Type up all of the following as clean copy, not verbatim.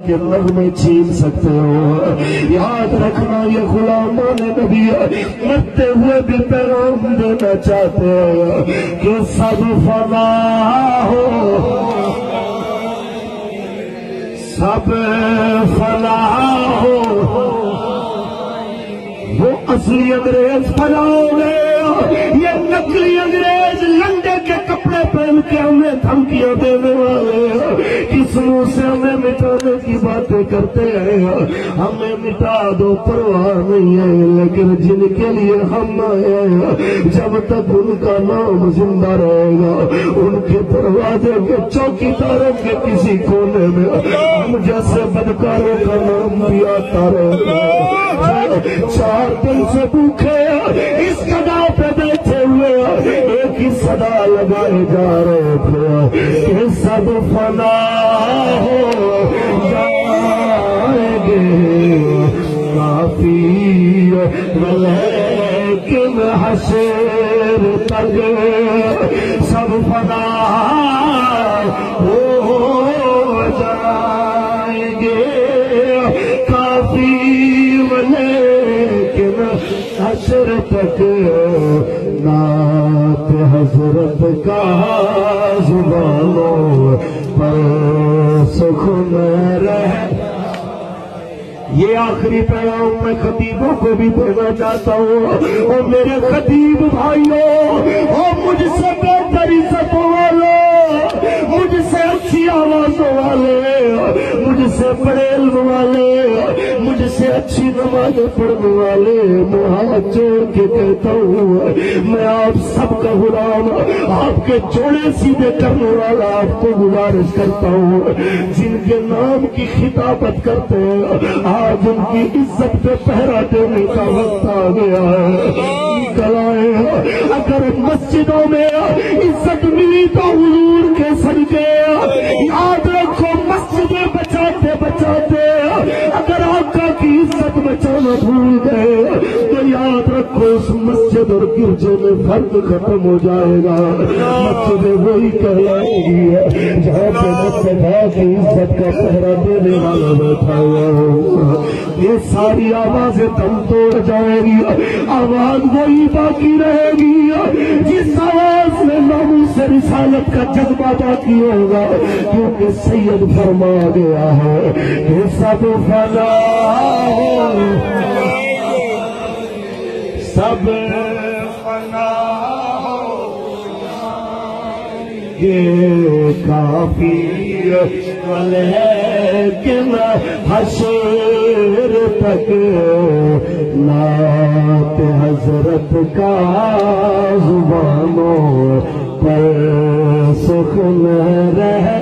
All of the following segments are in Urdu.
کہ نغمے چھین سکتے ہو. یاد رکھنا یہ غلامان نبی مرتے ہوئے بھی پیغام دینا چاہتے ہیں کہ سب فنا ہو، سب فنا ہو. وہ اصلی انگریز فنا ہو گئے، یہ نقلی انگریز لنڈے کے کپڑے پہن کے ہمیں دھمکیاں دینے والے کس منہ سے ہمیں مٹانے کی باتیں کرتے ہیں. ہمیں مٹا دو پرواہ نہیں ہے، لیکن جن کے لیے ہم آئے ہیں جب تک ان کا نام زندہ رہے گا ان کے دروازے کے چوکیداروں کے کسی کونے میں ہم جیسے بدکاروں کا نام بھی آتا رہے گا. 4 دن سے بھوکے اس قدا پہ بیٹھے ہوئے ایک ہی صدا لگائے جا رہے تھے کہ سب فنا ہو جائیں گے کافی لیکن حشر تک سب فنا ہو جائیں گے کافی لیکن حشر تک نعت حضرت کا زبانوں پر سخن رہے. یہ آخری پیغام میں خطیبوں کو بھی دینا چاہتا ہوں. اور میرے خطیب بھائیوں، اور مجھ سے بہتر عزت والوں، مجھ سے اچھی آوازوں والے، مجھ سے بڑے علم والے، مجھ سے اچھی نماز پڑھنے والے، میں ہاتھ جوڑ کے کہتا ہوں میں آپ سب کا غلام، آپ کے جوڑے سیدھے کرنے والا آپ کو گزارش کرتا ہوں جن کے نام کی خطابت کرتے ہیں آج ان کی عزت پہ پہرا دینے کا وقت آ گیا ہے. کلائیں اگر مسجدوں میں عزت ملی تو حضور کے صدقے. یاد رکھو مسجدیں بچاتے بچاتے اگر آقا کی عزت بچانا بھول گئے تو یاد رکھو اس مسجد اور گرجے میں فرق ختم ہو جائے گا. مسجدیں وہی کہلائیں گی جہاں پہ مصطفیٰ کی عزت کا پہرا دینے والا بیٹھا ہوا ہوگا. یہ ساری آوازیں دم توڑ جائے گی، آواز وہی باقی رہے گی جس آواز میں ناموس رسالت کا جذبہ باقی ہوگا، کیونکہ سید فرما گیا ہے کہ سب فنا ہو، سب فنا ہو یہ کافی لیکن حشر تک نعت حضرت کا زبانوں پر سخن رہے.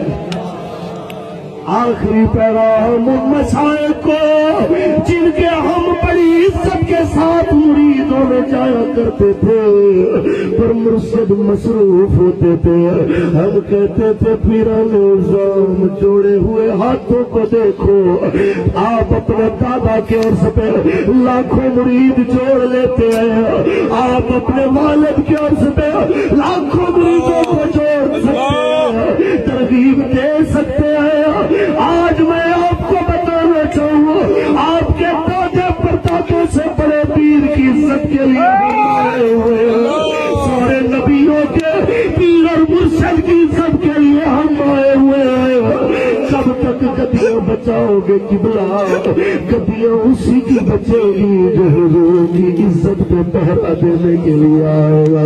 آخری پیغام ان مشائخ کو جن کے ہم بڑی عزت کے ساتھ مریدوں میں جایا کرتے تھے پر مرشد مصروف ہوتے تھے. ہم کہتے تھے پیران نظام جوڑے ہوئے ہاتھوں کو دیکھو، آپ اپنے دادا کے عرص پہ لاکھوں مرید جوڑ لیتے ہیں، آپ اپنے والد کے عرص پہ لاکھوں مریدوں کو جوڑ سکتے ہیں، ترغیب دے سکتے ہیں. آج میں آپ کو بتانا چاہوں آپ کے دادے پردادوں سے بڑے پیر کی عزت کے لیے آئے ہوئے سارے نبیوں کے پیر اور مرشد کی عزت کے لیے ہم آئے ہوئے ہیں. کب تک گدیاں بچاؤ گے قبلہ؟ گدیاں اسی کی بچے گی جو حضور کی عزت پہ پہرا دینے کے لیے آئے گا.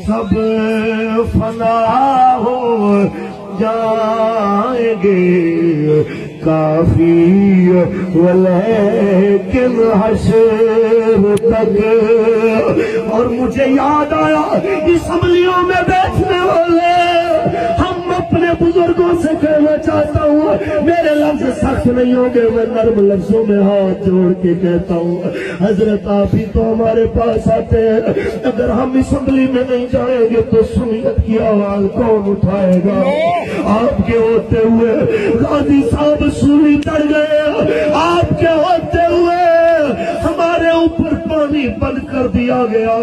سب فنا ہو جائیں گے کافی لیکن حشر تک. اور مجھے یاد آیا اسمبلیوں میں بیٹھنے والے ہم اپنے بزرگ بزرگوں سے کہنا چاہتا ہوں، میرے لفظ سخت نہیں ہوں گے، میں نرم لفظوں میں ہاتھ جوڑ کے کہتا ہوں، حضرت آپ ہی تو ہمارے پاس آتے ہیں، اگر ہم اسمبلی میں نہیں جائیں گے تو سنیت کی آواز کون اٹھائے گا؟ آپ کے ہوتے ہوئے غازی صاحب سوری چڑھ گئے، آپ کے ہوتے ہوئے ہمارے اوپر پانی بند کر دیا گیا،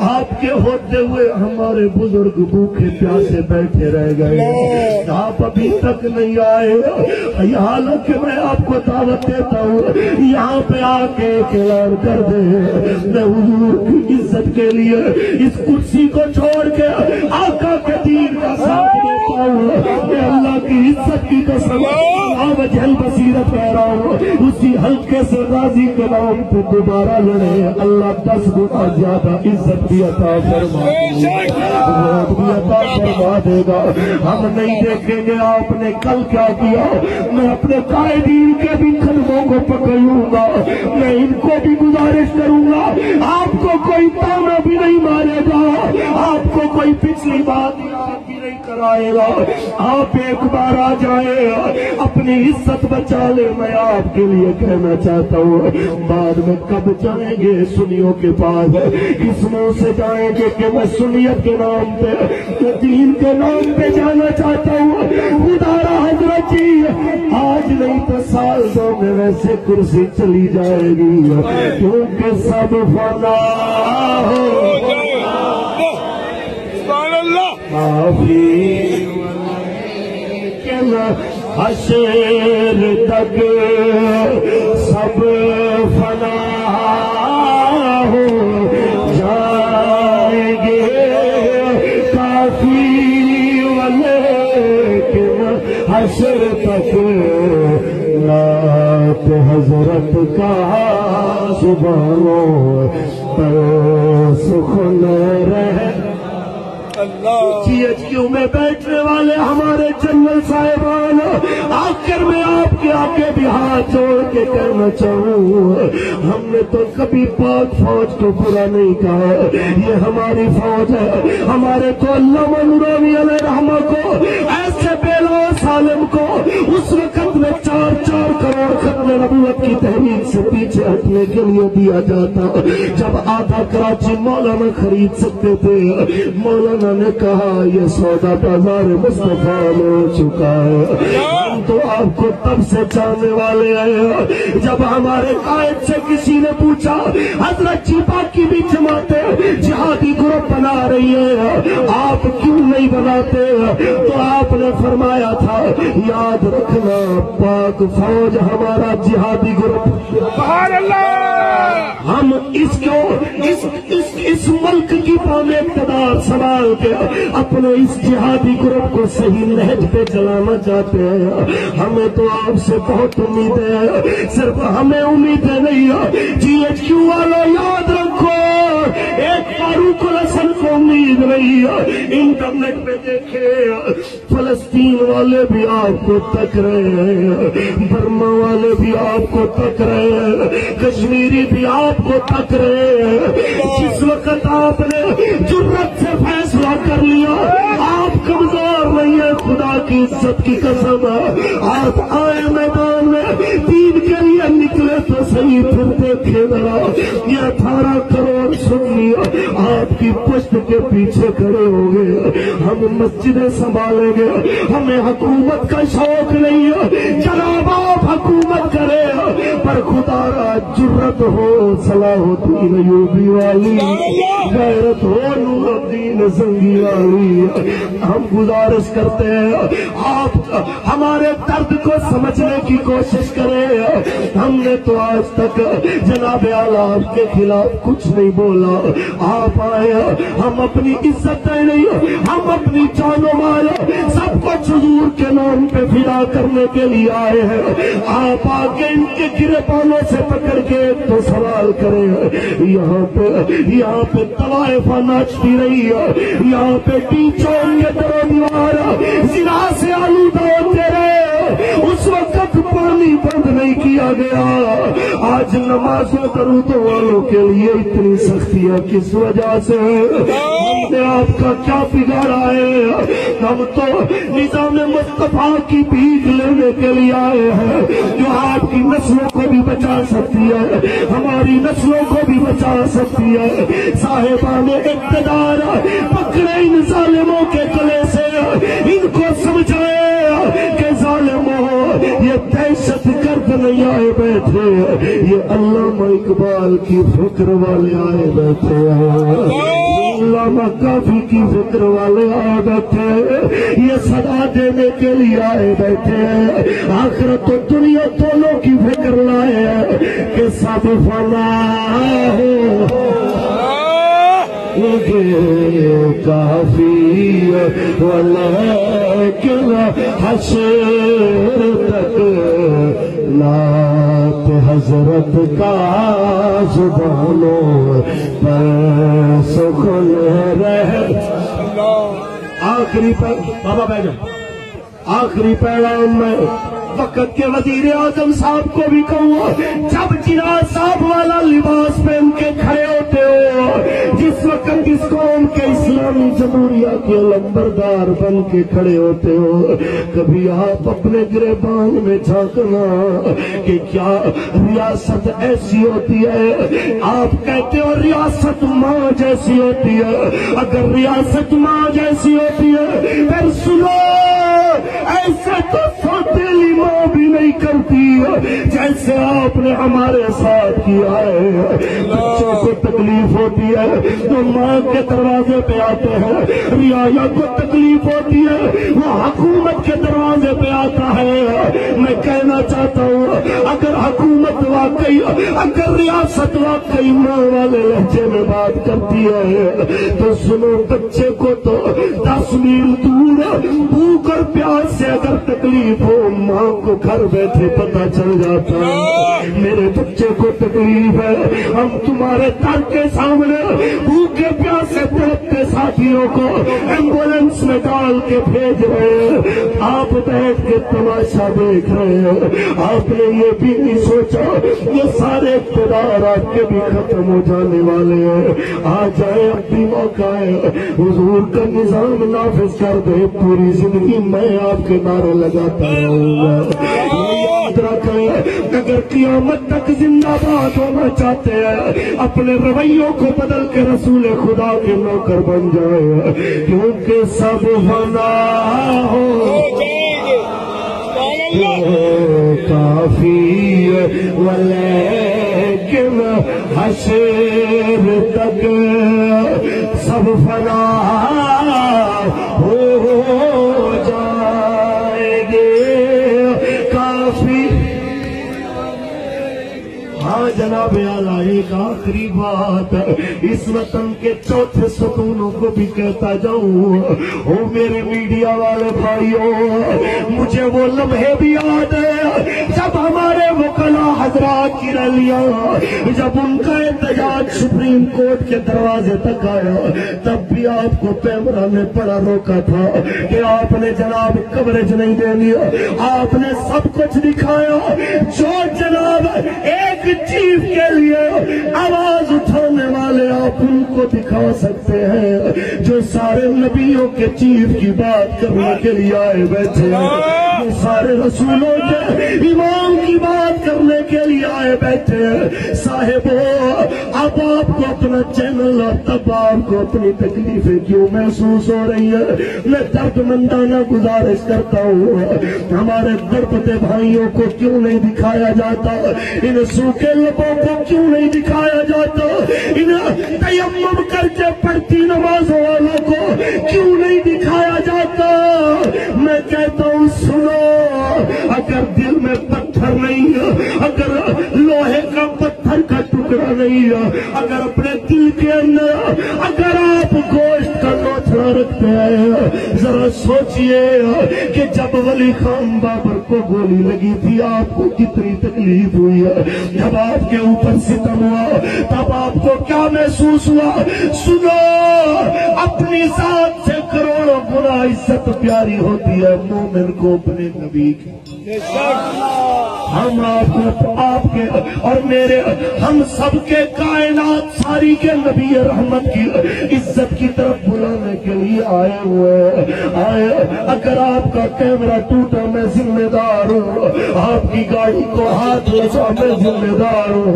آپ کے ہوتے ہوئے ہمارے بزرگ بھوکے پیاسے بیٹھے رہ گئے، آپ ابھی تک نہیں آئے، حالانکہ میں آپ کو دعوت دیتا ہوں یہاں پہ آ کے اعلان کر دے، میں حضور کی عزت کے لیے اس کرسی کو چھوڑ کے آقا کے دین کا ساتھ دیتا ہوں، میں اللہ کی عزت کی قسم وجہل بصیرت کہہ رہا ہوں، اسی حلقے سے غازی کے نام پہ دوبارہ لڑے، اللہ 10 گنا زیادہ عزت بھی عطا فرما دے گا۔ ہم نہیں دیکھیں گے آپ نے کل کیا کیا، میں اپنے قائدین کے بھی قدموں کو پکڑ لوں گا، میں ان کو بھی گزارش کروں گا، آپ کو کوئی تانا بھی نہیں مارے گا، آپ کو کوئی پچھلی بات یاد بھی نہیں کرائے گا، آپ ایک بار آ جائیں اپنی عزت بچا لے۔ میں آپ کے لیے کہنا چاہتا ہوں بعد میں کب جائیں گے سنیوں کے پاس، کس منہ سے جائیں گے کہ میں سنیت کے نام پہ دین کے نام پہ جانا چاہتا ہوں، خدا را حضرت جی آج نہیں تو سال دو میں ویسے کرسی چلی جائے گی، کیونکہ سب فنا ہو معافی حشر تک سب فنا ہو جائیں گے، کافی ولیکن حشر تک نعت حضرت کا زبانوں پر سخن رہے۔ جی ایچ کیو میں بیٹھنے والے ہمارے جنرل صاحبان، آخر میں آپ کے آگے بھی ہاتھ جوڑ کے کہنا چاہوں، ہم نے تو کبھی پاک فوج کو برا نہیں کہا، یہ ہماری فوج ہے، ہمارے تو علامہ نورانی علیہ رحمہ کو، ایسے بیلا سالم کو اس وقت میں 4 کروڑ ختم نبوت کی تحریک سے پیچھے ہٹنے کے لیے دیا جاتا، جب آدھا کراچی مولانا خرید سکتے تھے، مولانا نے کہا یہ سودا بازار مصطفیٰ میں ہو چکا ہے، ہم تو آپ کو تب سے چاہنے والے ہیں جب ہمارے قائد سے کسی نے پوچھا حضرت جی باقی بھی جماعتیں جہادی گروپ بنا رہی ہیں آپ کیوں نہیں بناتے، تو آپ نے فرمایا تھا یاد رکھنا پاک فوج ہمارا جہادی گروپ، سبحان اللہ، ہم اس ملک کی قوم اقتدار سنبھال کے اپنے اس جہادی گروپ کو صحیح نہج پہ چلانا چاہتے ہیں، ہمیں تو آپ سے بہت امیدیں ہیں، صرف ہمیں امیدیں نہیں ہے، جی ایچ کیو والوں یاد رکھو ایک فاروق الحسن کو امید نہیں ہے، انٹرنیٹ پہ دیکھے فلسطین والے بھی آپ کو تک رہے ہیں، برما والے بھی آپ کو تک رہے ہیں، کشمیری بھی آپ کو تک رہے ہیں، جس وقت آپ نے جرت سے فیصلہ کر لیا آپ کمزور نہیں ہے، خدا کی عزت کی قسم ہے، آپ آئے میدان میں دین کے لیے نکلے تو صحیح، پھر دیکھے ذرا یہ 18 کروڑ سنی آپ کی پشت کے پیچھے کھڑے ہو گئے، ہم مسجدیں سنبھالیں گے، ہمیں حکومت کا شوق نہیں ہے، جناب آپ حکومت کرے پر خدا را جرت ہو صلاح الدین ایوبی والی، غیرت ہو نور الدین زنگی والی، ہم گزارش کرتے ہیں آپ ہمارے درد کو سمجھنے کی کوشش کریں، ہم نے تو آج تک جناب اعلیٰ آپ کے خلاف کچھ نہیں بولا، آپ آئے ہم اپنی عزت نہیں، ہم اپنی جان و مال سب کچھ حضور کے نام پہ فدا کرنے کے لیے آئے ہیں، آپ آگے ان کے گرے پانوں سے پکڑ کے تو سوال کریں، یہاں پہ طوائفہ ناچتی رہی ہے، یہاں پہ ٹیچوں کے در و دیوار زنا سے آلودہ ہوتے رہے، اس وقت پانی بند نہیں کیا گیا، آج نمازوں درودوں والوں کے لیے اتنی سختیاں کس وجہ سے، ہم نے آپ کا کیا بگاڑا ہے؟ ہم تو نظام مصطفیٰ کی بھیک لینے کے لیے آئے ہیں جو آپ کی نسلوں کو بھی بچا سکتی ہے، ہماری نسلوں کو بھی بچا سکتی ہے۔ صاحبان اقتدار پکڑے ان ظالموں کے گلے سے، ان کو سمجھائے کہ ظالموں یہ دہشت گرد نہیں آئے بیٹھے، یہ علامہ اقبال کی فکر والے آئے بیٹھے ہیں، علامہ کافی کی فکر والے آئے بیٹھے ہیں، یہ صدا دینے کے لیے آئے بیٹھے ہیں، آخرت و دنیا دونوں کی فکر لائے ہیں کہ سب فنا ہو کافی ولیکن حشر تک نعت حضرت کا زبانوں پر سخن رہ۔ آخری بابا بیٹھ جائیں، آخری پیغام میں وقت کے وزیر اعظم صاحب کو بھی کہوں، جب جناز صاحب والا لباس پہن کے کھڑے ہوتے ہو، جس وقت اس قوم کے اسلامی جمہوریہ کے علمبردار بن کے کھڑے ہوتے ہو، کبھی آپ اپنے گریبان میں جھانکنا کہ کیا ریاست ایسی ہوتی ہے؟ آپ کہتے ہو ریاست ماں جیسی ہوتی ہے، اگر ریاست ماں جیسی ہوتی ہے پھر سنو، ایسے تو سوتیلی ماں بھی نہیں کرتی جیسے آپ نے ہمارے ساتھ کیا ہے۔ بچوں کو تکلیف ہوتی ہے تو ماں کے دروازے پہ آتے ہیں، رعایا کو تکلیف ہوتی ہے وہ حکومت کے دروازے پہ آتا ہے۔ میں کہنا چاہتا ہوں اگر حکومت واقعی، اگر ریاست واقعی ماں والے لہجے میں بات کرتی ہے تو سنو، بچے کو تو 10 میل دور بھوک اور پیاس سے اگر تکلیف ہو ماں کو گھر بیٹھے پتہ چل جاتا ہے۔ میرے بچے کو تکلیف ہے، ہم تمہارے در کے سامنے بھوکے پیاسے تڑپتے ساتھیوں کو ایمبولینس میں ڈال کے بھیج رہے ہیں، آپ بیٹھ کے تماشا دیکھ رہے ہیں۔ آپ نے یہ بھی نہیں سوچا یہ سارے اقتدار آپ کے بھی ختم ہو جانے والے ہیں، آ جائے اب بھی موقع ہے، حضور کا نظام نافذ کر دے، پوری زندگی میں آپ کے نعرے لگاتا رہوں گا۔ یاد رکھیں اگر قیامت تک زندہ باد ہونا چاہتے ہیں اپنے رویوں کو بدل کے رسول خدا کے نوکر بن جائے، کیونکہ سب فنا ہو کافی ولیکن حشر تک سب فنا ہو جائے گے، کافی۔ ہاں جناب اعلیٰ، ایک آخری بات اس وطن کے چوتھے ستونوں کو بھی کہتا جاؤں، او میرے میڈیا والے بھائیوں، مجھے وہ لمحے بھی یاد ہے جب ہمارے وکلاء حضرات کی ریلیاں، جب ان کا احتجاج سپریم کورٹ کے دروازے تک آیا، تب بھی آپ کو پیمرا نے بڑا روکا تھا کہ آپ نے جناب کوریج نہیں دینی، آپ نے سب کچھ دکھایا جو جناب ایک چیف کے لیے آواز اٹھانے والے آپ ان کو دکھا سکتے ہیں، جو سارے نبیوں کے چیف کی بات کرنے کے لیے آئے بیٹھے ہیں، جو سارے رسولوں کے امام کی بات کرنے کے لیے آئے بیٹھے ہیں۔ صاحبوں، اب آپ کو اپنا چینل اور تب آپ کو اپنی تکلیفیں کیوں محسوس ہو رہی ہے؟ میں درد مندانہ گزارش کرتا ہوں، ہمارے درپتے بھائیوں کو کیوں نہیں دکھایا جاتا؟ ان سوکھے لبوں کو کیوں نہیں دکھایا جاتا؟ ان تیمم کر کے پڑھتی نمازوں والوں کو کیوں نہیں دکھایا جاتا؟ میں کہتا ہوں سنو، اگر دل میں پتھر نہیں ہے، اگر لوہے کا پتھر کا ٹکڑا نہیں ہے، اگر اپنے دل کے اندر اگر آپ گوشت کا لوچڑا رکھتے ہیں، ذرا سوچئے کہ جب ولی خان بابر کو گولی لگی تھی آپ کو کتنی تکلیف ہوئی ہے، جب آپ کے اوپر ستم ہوا تب آپ کو کیا محسوس ہوا؟ سنو، اپنی ذات سے کروڑوں گنا عزت پیاری ہوتی ہے مومن کو اپنے نبی کی۔ ہم آپ کے اور میرے، ہم سب کے کائنات ساری کے نبی رحمت کی عزت کی طرف بلا آئے ہوئے آئے، اگر آپ کا کیمرہ ٹوٹا میں ذمہ دار ہوں، آپ کی گاڑی کو ہاتھ لگا میں ذمہ دار ہوں،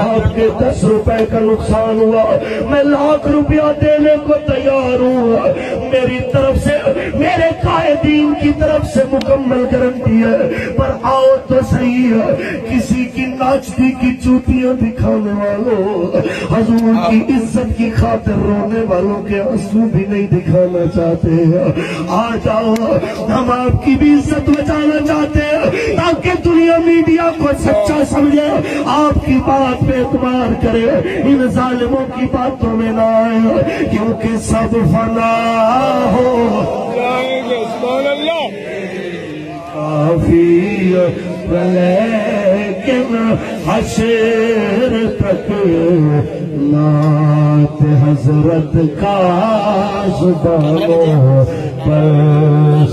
آپ کے 10 روپے کا نقصان ہوا میں 1,00,000 روپیہ دینے کو تیار ہوں، میری طرف سے میرے قائدین کی طرف سے مکمل گارنٹی ہے، پر آؤ تو صحیح ہے، کسی کی ناچتی کی چوٹیاں دکھانے والوں، حضور کی عزت کی خاطر رونے والوں کے آنسو بھی نہیں دکھانا چاہتے ہیں، آ جاؤ ہم آپ کی بھی عزت بچانا چاہتے ہیں تاکہ دنیا میڈیا کو سچا سمجھے، آپ کی بات پہ اعتبار کرے، ان ظالموں کی باتوں میں نہ آئے، کیونکہ سب فنا ہو سبحان اللہ کافی لیکن حشر تک نعت حضرت کا زبانوں پر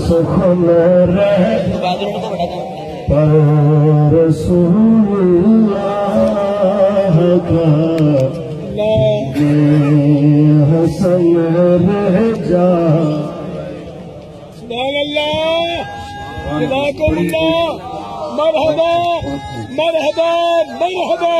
سخن رہ پر رسول اللہ کا حسن رہ جا سبحان اللہ جزاکم اللہ مرحبا مرحبا مرحبا